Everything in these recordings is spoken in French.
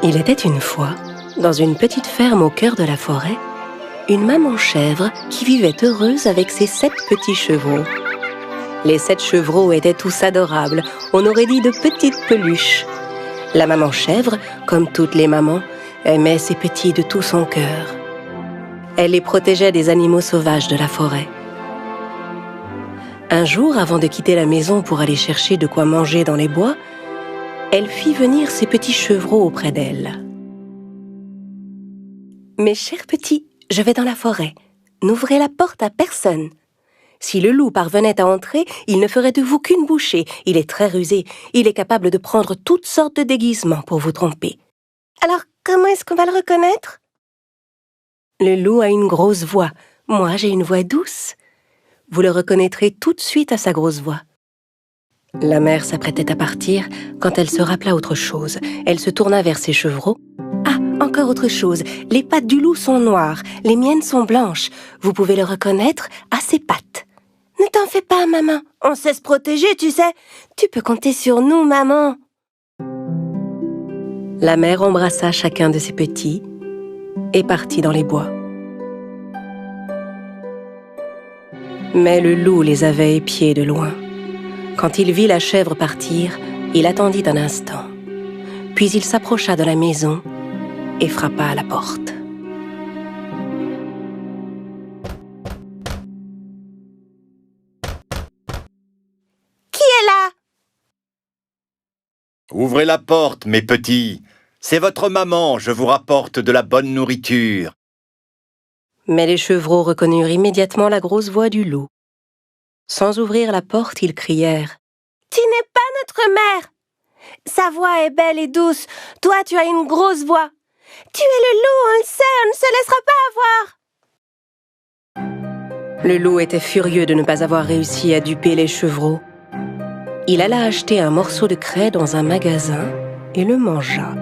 Il était une fois, dans une petite ferme au cœur de la forêt, une maman chèvre qui vivait heureuse avec ses 7 petits chevreaux. Les 7 chevreaux étaient tous adorables, on aurait dit de petites peluches. La maman chèvre, comme toutes les mamans, aimait ses petits de tout son cœur. Elle les protégeait des animaux sauvages de la forêt. Un jour, avant de quitter la maison pour aller chercher de quoi manger dans les bois, elle fit venir ses petits chevreaux auprès d'elle. « Mes chers petits, je vais dans la forêt. N'ouvrez la porte à personne. Si le loup parvenait à entrer, il ne ferait de vous qu'une bouchée. Il est très rusé. Il est capable de prendre toutes sortes de déguisements pour vous tromper. Alors, comment est-ce qu'on va le reconnaître ? Le loup a une grosse voix. Moi, j'ai une voix douce. Vous le reconnaîtrez tout de suite à sa grosse voix. » La mère s'apprêtait à partir quand elle se rappela autre chose. Elle se tourna vers ses chevreaux. « Ah, encore autre chose. Les pattes du loup sont noires. Les miennes sont blanches. Vous pouvez le reconnaître à ses pattes. » « Ne t'en fais pas, maman. On sait se protéger, tu sais. Tu peux compter sur nous, maman. » La mère embrassa chacun de ses petits et partit dans les bois. Mais le loup les avait épiés de loin. Quand il vit la chèvre partir, il attendit un instant. Puis il s'approcha de la maison et frappa à la porte. Ouvrez la porte, mes petits. C'est votre maman, je vous rapporte de la bonne nourriture. Mais les chevreaux reconnurent immédiatement la grosse voix du loup. Sans ouvrir la porte, ils crièrent « Tu n'es pas notre mère! Sa voix est belle et douce, toi tu as une grosse voix. Tu es le loup, on le sait, on ne se laissera pas avoir! » Le loup était furieux de ne pas avoir réussi à duper les chevreaux. Il alla acheter un morceau de craie dans un magasin et le mangea.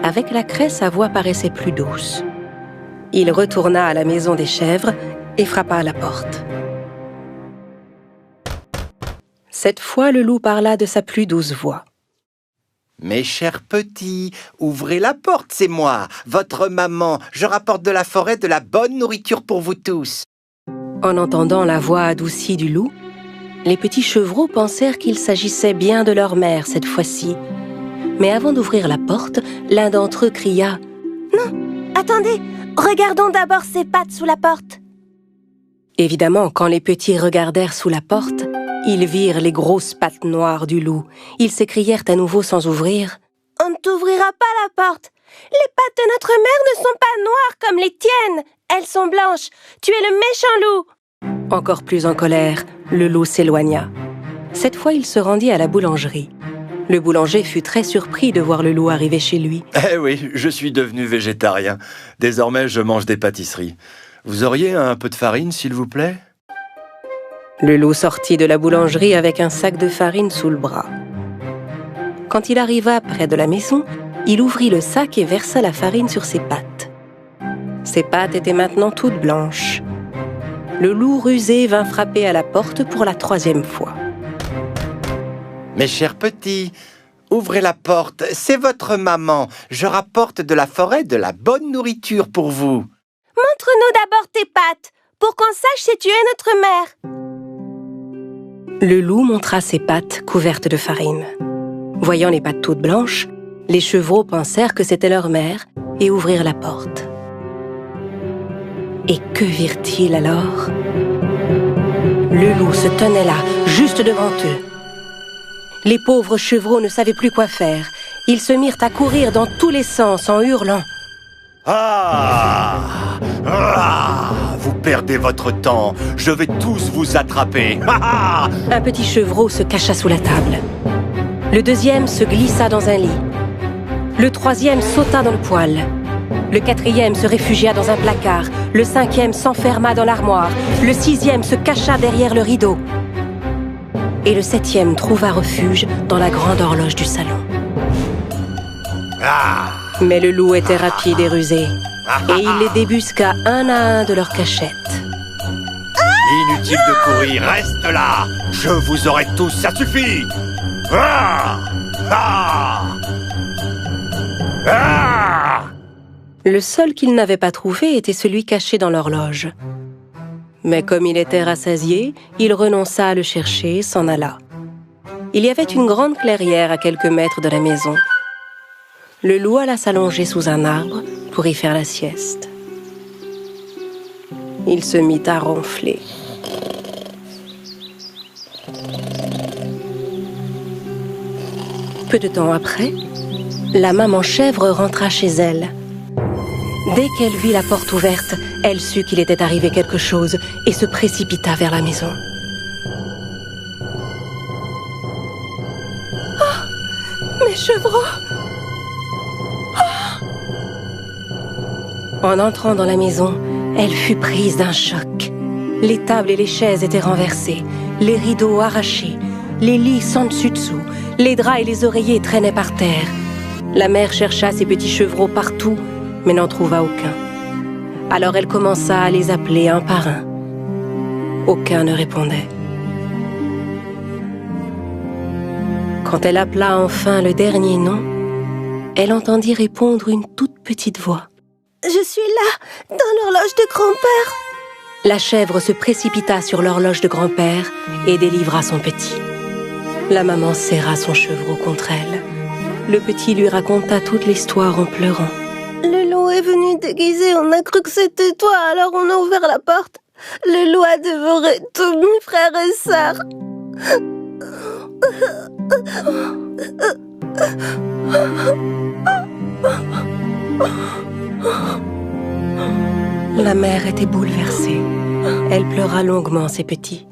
Avec la craie, sa voix paraissait plus douce. Il retourna à la maison des chèvres et frappa à la porte. Cette fois, le loup parla de sa plus douce voix. « Mes chers petits, ouvrez la porte, c'est moi, votre maman. Je rapporte de la forêt de la bonne nourriture pour vous tous. » En entendant la voix adoucie du loup, les petits chevreaux pensèrent qu'il s'agissait bien de leur mère cette fois-ci. Mais avant d'ouvrir la porte, l'un d'entre eux cria « Non, attendez, regardons d'abord ses pattes sous la porte. » Évidemment, quand les petits regardèrent sous la porte, ils virent les grosses pattes noires du loup. Ils s'écrièrent à nouveau sans ouvrir « On ne t'ouvrira pas la porte. Les pattes de notre mère ne sont pas noires comme les tiennes. Elles sont blanches. Tu es le méchant loup. » Encore plus en colère, le loup s'éloigna. Cette fois, il se rendit à la boulangerie. Le boulanger fut très surpris de voir le loup arriver chez lui. « Eh oui, je suis devenu végétarien. Désormais, je mange des pâtisseries. Vous auriez un peu de farine, s'il vous plaît ?» Le loup sortit de la boulangerie avec un sac de farine sous le bras. Quand il arriva près de la maison, il ouvrit le sac et versa la farine sur ses pattes. Ses pattes étaient maintenant toutes blanches. Le loup rusé vint frapper à la porte pour la 3e fois. « Mes chers petits, ouvrez la porte, c'est votre maman. Je rapporte de la forêt de la bonne nourriture pour vous. » « Montre-nous d'abord tes pattes, pour qu'on sache si tu es notre mère. » Le loup montra ses pattes couvertes de farine. Voyant les pattes toutes blanches, les chevreaux pensèrent que c'était leur mère et ouvrirent la porte. Et que virent-ils alors ? Le loup se tenait là, juste devant eux. Les pauvres chevreaux ne savaient plus quoi faire. Ils se mirent à courir dans tous les sens en hurlant. « Ah! Ah! Vous perdez votre temps. Je vais tous vous attraper. Ah! Un petit chevreau se cacha sous la table. Le 2e se glissa dans un lit. Le 3e sauta dans le poêle. Le 4e se réfugia dans un placard. Le 5e s'enferma dans l'armoire. Le 6e se cacha derrière le rideau. Et le 7e trouva refuge dans la grande horloge du salon. Ah! Mais le loup était rapide et rusé, et il les débusqua un à un de leur cachette. Inutile de courir, reste là. Je vous aurai tous, ça suffit. Ah! Ah! Ah! Le seul qu'il n'avait pas trouvé était celui caché dans l'horloge. Mais comme il était rassasié, il renonça à le chercher et s'en alla. Il y avait une grande clairière à quelques mètres de la maison. Le loup alla s'allonger sous un arbre pour y faire la sieste. Il se mit à ronfler. Peu de temps après, la maman chèvre rentra chez elle. Dès qu'elle vit la porte ouverte, elle sut qu'il était arrivé quelque chose et se précipita vers la maison. Oh, mes chevreaux! Oh! En entrant dans la maison, elle fut prise d'un choc. Les tables et les chaises étaient renversées, les rideaux arrachés, les lits sans dessus-dessous, les draps et les oreillers traînaient par terre. La mère chercha ses petits chevreaux partout, mais n'en trouva aucun. Alors elle commença à les appeler un par un. Aucun ne répondait. Quand elle appela enfin le dernier nom, elle entendit répondre une toute petite voix. « Je suis là, dans l'horloge de grand-père !» La chèvre se précipita sur l'horloge de grand-père et délivra son petit. La maman serra son chevreau contre elle. Le petit lui raconta toute l'histoire en pleurant. Le loup est venu déguisé, on a cru que c'était toi, alors on a ouvert la porte. Le loup a dévoré tous mes frères et sœurs. La mère était bouleversée. Elle pleura longuement ses petits.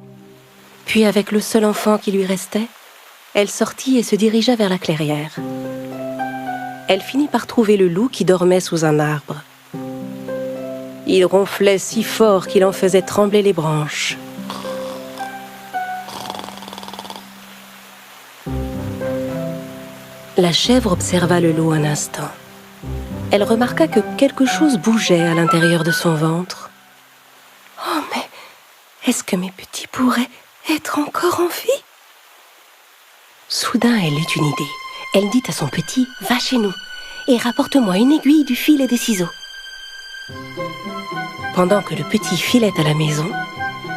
Puis, avec le seul enfant qui lui restait, elle sortit et se dirigea vers la clairière. Elle finit par trouver le loup qui dormait sous un arbre. Il ronflait si fort qu'il en faisait trembler les branches. La chèvre observa le loup un instant. Elle remarqua que quelque chose bougeait à l'intérieur de son ventre. « Oh, mais est-ce que mes petits pourraient être encore en vie ?» Soudain, elle eut une idée. Elle dit à son petit « Va chez nous et rapporte-moi une aiguille, du fil et des ciseaux. » Pendant que le petit filait à la maison,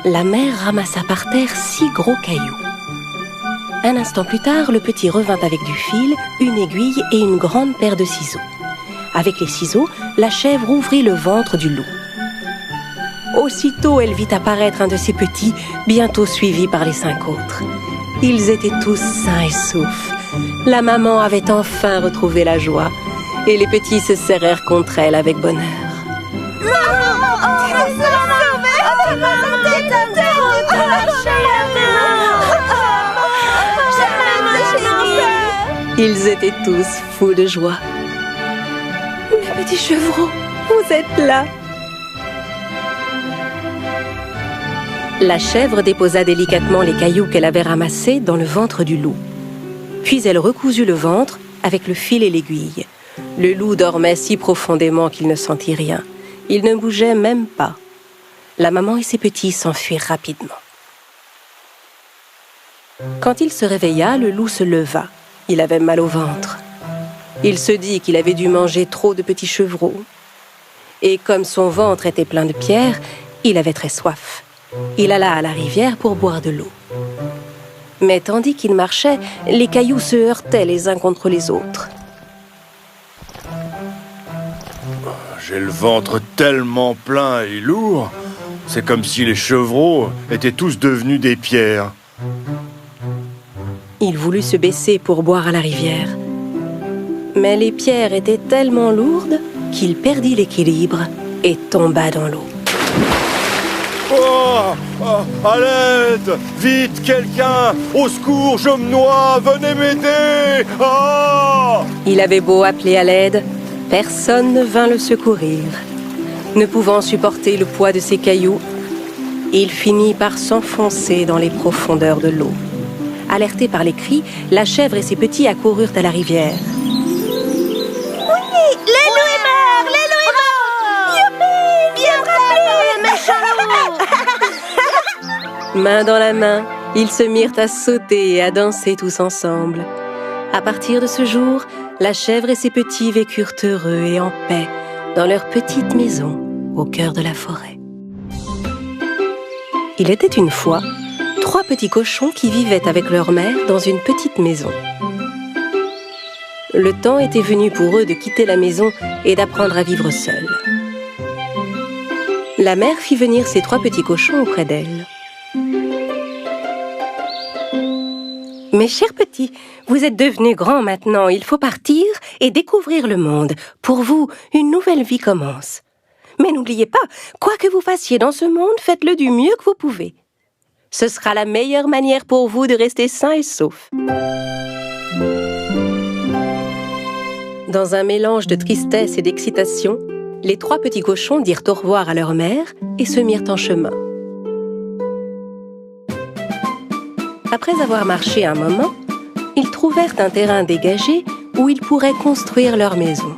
la mère ramassa par terre 6 gros cailloux. Un instant plus tard, le petit revint avec du fil, une aiguille et une grande paire de ciseaux. Avec les ciseaux, la chèvre ouvrit le ventre du loup. Aussitôt, elle vit apparaître un de ses petits, bientôt suivi par les 5 autres. Ils étaient tous sains et saufs. La maman avait enfin retrouvé la joie, et les petits se serrèrent contre elle avec bonheur. Ils étaient tous fous de joie. Mes petits chevreaux, vous êtes là. La chèvre déposa délicatement les cailloux qu'elle avait ramassés dans le ventre du loup. Puis elle recousit le ventre avec le fil et l'aiguille. Le loup dormait si profondément qu'il ne sentit rien. Il ne bougeait même pas. La maman et ses petits s'enfuirent rapidement. Quand il se réveilla, le loup se leva. Il avait mal au ventre. Il se dit qu'il avait dû manger trop de petits chevreaux. Et comme son ventre était plein de pierres, il avait très soif. Il alla à la rivière pour boire de l'eau. Mais tandis qu'il marchait, les cailloux se heurtaient les uns contre les autres. J'ai le ventre tellement plein et lourd. C'est comme si les chevreaux étaient tous devenus des pierres. Il voulut se baisser pour boire à la rivière. Mais les pierres étaient tellement lourdes qu'il perdit l'équilibre et tomba dans l'eau. Oh, à l'aide! Vite, quelqu'un! Au secours, je me noie! Venez m'aider! Oh! Il avait beau appeler à l'aide, personne ne vint le secourir. Ne pouvant supporter le poids de ses cailloux, il finit par s'enfoncer dans les profondeurs de l'eau. Alertés par les cris, la chèvre et ses petits accoururent à la rivière. Oui, le loup est mort! Le loup est mort! Youpi! Bien rappelé, méchant loup! Main dans la main, ils se mirent à sauter et à danser tous ensemble. À partir de ce jour, La chèvre et ses petits vécurent heureux et en paix dans leur petite maison au cœur de la forêt. Il était une fois 3 petits cochons qui vivaient avec leur mère dans une petite maison. Le temps était venu pour eux de quitter la maison et d'apprendre à vivre seuls. La mère fit venir ses 3 petits cochons auprès d'elle. « Mes chers petits, vous êtes devenus grands maintenant, il faut partir et découvrir le monde. Pour vous, une nouvelle vie commence. Mais n'oubliez pas, quoi que vous fassiez dans ce monde, faites-le du mieux que vous pouvez. Ce sera la meilleure manière pour vous de rester sains et saufs. » Dans un mélange de tristesse et d'excitation, les 3 petits cochons dirent au revoir à leur mère et se mirent en chemin. Après avoir marché un moment, ils trouvèrent un terrain dégagé où ils pourraient construire leur maison.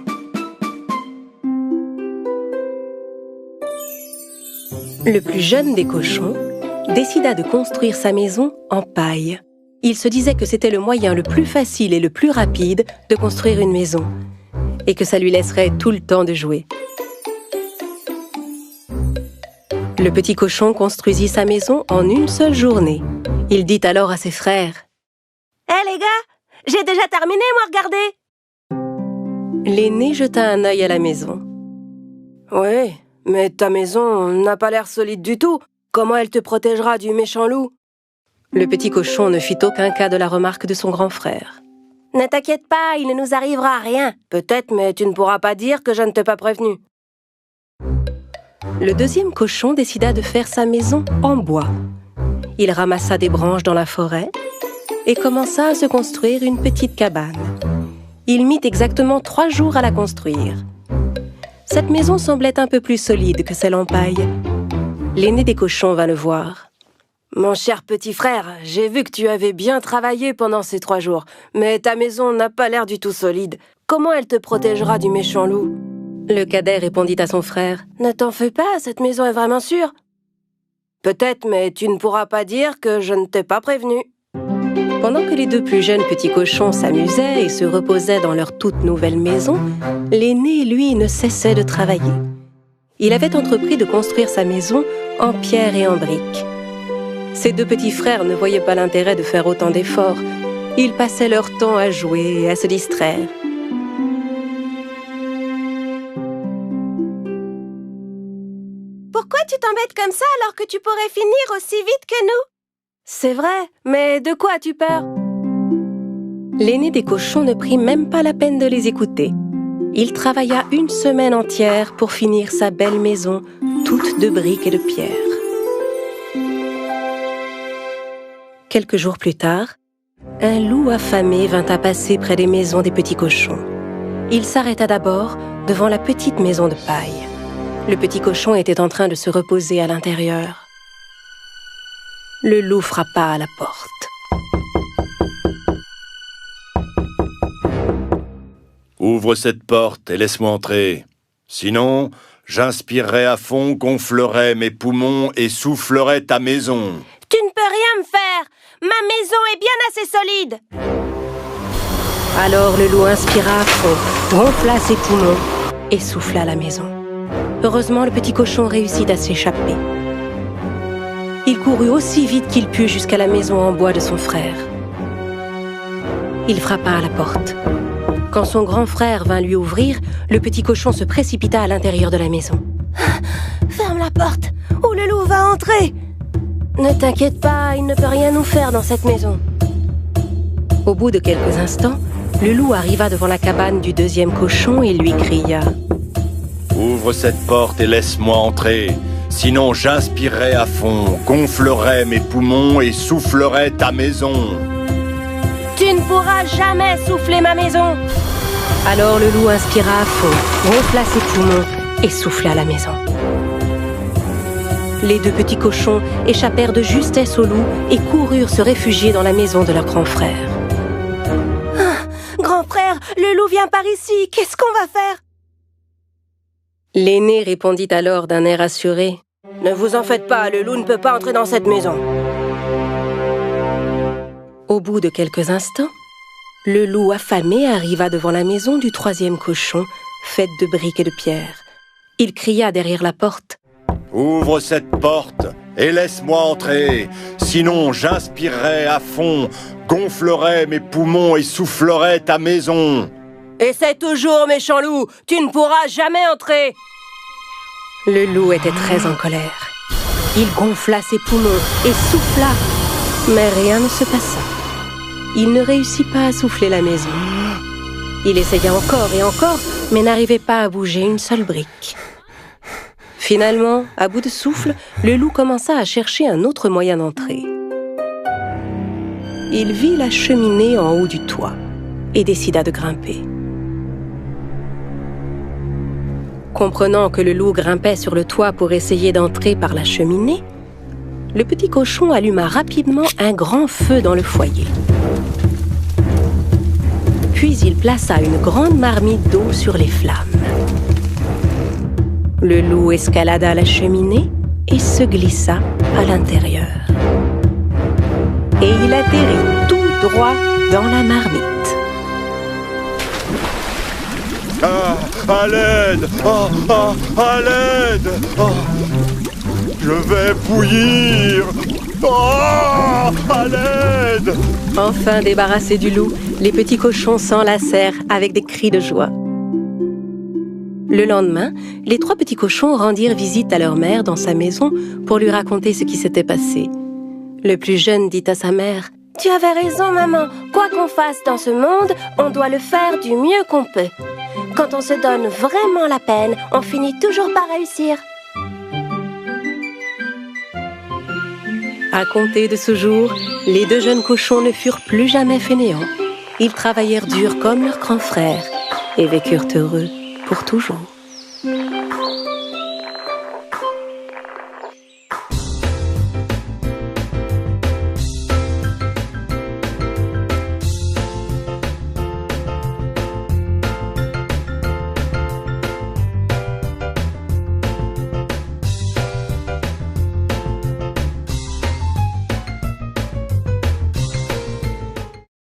Le plus jeune des cochons décida de construire sa maison en paille. Il se disait que c'était le moyen le plus facile et le plus rapide de construire une maison, et que ça lui laisserait tout le temps de jouer. Le petit cochon construisit sa maison en une seule journée. Il dit alors à ses frères: « Hé les gars, j'ai déjà terminé, moi, regardez !» L'aîné jeta un œil à la maison. « Oui, mais ta maison n'a pas l'air solide du tout. Comment elle te protégera du méchant loup ?» Le petit cochon ne fit aucun cas de la remarque de son grand frère. « Ne t'inquiète pas, il ne nous arrivera rien. Peut-être, mais tu ne pourras pas dire que je ne t'ai pas prévenu. » Le deuxième cochon décida de faire sa maison en bois. Il ramassa des branches dans la forêt et commença à se construire une petite cabane. Il mit exactement 3 jours à la construire. Cette maison semblait un peu plus solide que celle en paille. L'aîné des cochons vint le voir. « Mon cher petit frère, j'ai vu que tu avais bien travaillé pendant ces 3 jours, mais ta maison n'a pas l'air du tout solide. Comment elle te protégera du méchant loup ?» Le cadet répondit à son frère: « Ne t'en fais pas, cette maison est vraiment sûre. »« Peut-être, mais tu ne pourras pas dire que je ne t'ai pas prévenu. » Pendant que les 2 plus jeunes petits cochons s'amusaient et se reposaient dans leur toute nouvelle maison, l'aîné, lui, ne cessait de travailler. Il avait entrepris de construire sa maison en pierre et en briques. Ses 2 petits frères ne voyaient pas l'intérêt de faire autant d'efforts. Ils passaient leur temps à jouer et à se distraire. Pourquoi tu t'embêtes comme ça alors que tu pourrais finir aussi vite que nous? C'est vrai, mais de quoi as-tu peur? L'aîné des cochons ne prit même pas la peine de les écouter. Il travailla une semaine entière pour finir sa belle maison, toute de briques et de pierres. Quelques jours plus tard, un loup affamé vint à passer près des maisons des petits cochons. Il s'arrêta d'abord devant la petite maison de paille. Le petit cochon était en train de se reposer à l'intérieur. Le loup frappa à la porte. Ouvre cette porte et laisse-moi entrer. Sinon, j'inspirerai à fond, gonflerai mes poumons et soufflerai ta maison. Tu ne peux rien me faire. Ma maison est bien assez solide. Alors le loup inspira à fond, gonfla ses poumons et souffla la maison. Heureusement, le petit cochon réussit à s'échapper. Il courut aussi vite qu'il put jusqu'à la maison en bois de son frère. Il frappa à la porte. Quand son grand frère vint lui ouvrir, le petit cochon se précipita à l'intérieur de la maison. « Ferme la porte, ou le loup va entrer !»« Ne t'inquiète pas, il ne peut rien nous faire dans cette maison. » Au bout de quelques instants, le loup arriva devant la cabane du deuxième cochon et lui cria: « Ouvre cette porte et laisse-moi entrer. Sinon, j'inspirerai à fond, gonflerai mes poumons et soufflerai ta maison. » « Tu ne pourras jamais souffler ma maison !» Alors le loup inspira à fond, gonfla ses poumons et souffla la maison. Les deux petits cochons échappèrent de justesse au loup et coururent se réfugier dans la maison de leur grand frère. « Ah, grand frère, le loup vient par ici, qu'est-ce qu'on va faire ?» L'aîné répondit alors d'un air assuré: « Ne vous en faites pas, le loup ne peut pas entrer dans cette maison. » Au bout de quelques instants, Le loup affamé arriva devant la maison du troisième cochon, faite de briques et de pierres. Il cria derrière la porte. « Ouvre cette porte et laisse-moi entrer, sinon j'inspirerai à fond, gonflerai mes poumons et soufflerai ta maison. » « Essaie toujours, méchant loup, tu ne pourras jamais entrer !» Le loup était très en colère. Il gonfla ses poumons et souffla, mais rien ne se passa. Il ne réussit pas à souffler la maison. Il essaya encore et encore, mais n'arrivait pas à bouger une seule brique. Finalement, à bout de souffle, le loup commença à chercher un autre moyen d'entrer. Il vit la cheminée en haut du toit et décida de grimper. Comprenant que le loup grimpait sur le toit pour essayer d'entrer par la cheminée, le petit cochon alluma rapidement un grand feu dans le foyer. Puis il plaça une grande marmite d'eau sur les flammes. Le loup escalada la cheminée et se glissa à l'intérieur. Et il atterrit tout droit dans la marmite. Ah, à l'aide! Ah, ah, à l'aide! Ah, je vais bouillir! Ah, à l'aide! Enfin débarrassés du loup, les petits cochons s'enlacèrent avec des cris de joie. Le lendemain, les 3 petits cochons rendirent visite à leur mère dans sa maison pour lui raconter ce qui s'était passé. Le plus jeune dit à sa mère: « Tu avais raison, maman. Quoi qu'on fasse dans ce monde, on doit le faire du mieux qu'on peut. Quand on se donne vraiment la peine, on finit toujours par réussir. » À compter de ce jour, les 2 jeunes cochons ne furent plus jamais fainéants. Ils travaillèrent dur comme leurs grands frères et vécurent heureux pour toujours.